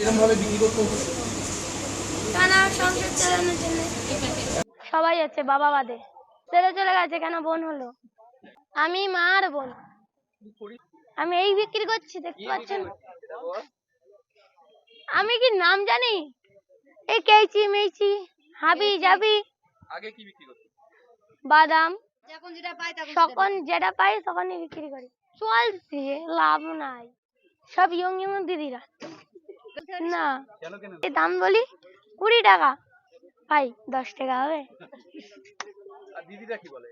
এরকম ভাবে বিক্রি করতে হতো? কেন সংসার চালানোর জন্য। সবাই আছে, বাবা বাদে। ছেড়ে চলে গেছে কেন, বোন হলো। আমি মা আর বোন। আমি এই বিক্রি করছি, দেখতে পাচ্ছেন। আমি কি নাম জানি? এই কেচি মেচি হাবি যাবি। আগে কি বিক্রি করতে? বাদাম। যখন যেটা পাই তখনই বিক্রি করি। চলছে, লাভ নাই। সব ইয়ং ইয়ং দিদিরা না, এই দাম বলি 20 টাকা, ভাই 10 টাকা হবে। আর দিদিরা কি বলে?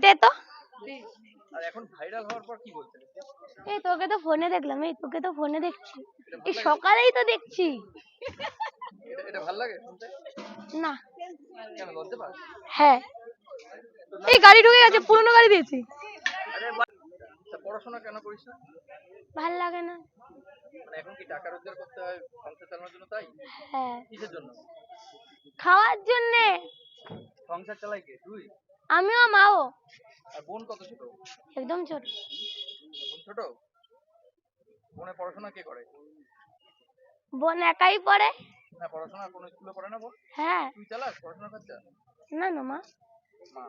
দে তো। আর এখন ভাইরাল হওয়ার পর কি বলতে? এই তোকে তো ফোনে দেখলাম, এই তোকে তো ফোনে দেখছি, এই সকালেই তো দেখছি। এটা ভালো লাগে শুনতে? না। কেন, লজ্জা পাস? হ্যাঁ। এই গাড়ি ঢুকে গেছে, পুরনো গাড়ি দিয়েছি। পড়াশোনা কেন করিস না? ভাল লাগে না। মানে এখন কি টাকা রোজগার করতে হয় সংসার চালানোর জন্য, তাই? হ্যাঁ। কিসের জন্য? খাওয়ার জন্য। সংসার চালাই কে, তুই? আমিও মাও। আর বোন কত ছোট? একদম ছোট। বোন ছোট? বোনের পড়াশোনা কে করে? বোন একাই পড়ে। না, পড়াশোনা কোনো স্কুলে পড়ে না বোন? হ্যাঁ। তুই চালাস পড়াশোনা খরচা? না না, মা। মা।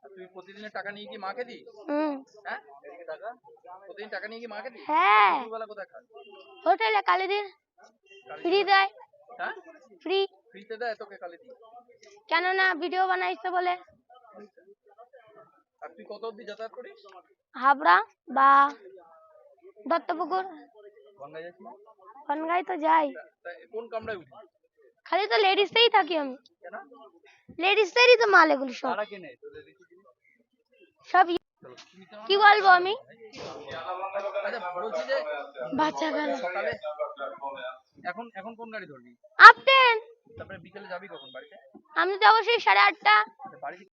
আর তুই প্রতিদিনের টাকা নিয়ে কি মাকে দিস? হ্যাঁ, এদিকে টাকা প্রতিদিন টাকা নিয়ে কি মাকে দিস? হ্যাঁ। দুপুরবেলা কোথায় খাস? হোটেলে কালিদির ফ্রি দেয়। হ্যাঁ, ফ্রি। ফ্রিতে দেয় তোকে কালিদি? কেন না, ভিডিও বানাইছে বলে। আর তুই কত অবধি যাতায়াত করিস? হাবড়া বা দত্তপুকুর। গঙ্গায় যাস না? বনগাই তো যাই। কোন কামরায় উঠি? খালি তো লেডিসেই থাকি আমি। কেন? লেডিসেরই তো মাল এগুলো সব। তারা কেনে তোদের সব কি বলবো আমি। আচ্ছা, বলছি যে বাচ্চা গেল সকালে, এখন এখন কোন গাড়ি ধরবি? আপটেন। তারপরে বিকেলে যাবি কখন বাড়িতে? আমি যাবো সেই 8:30। বাড়ি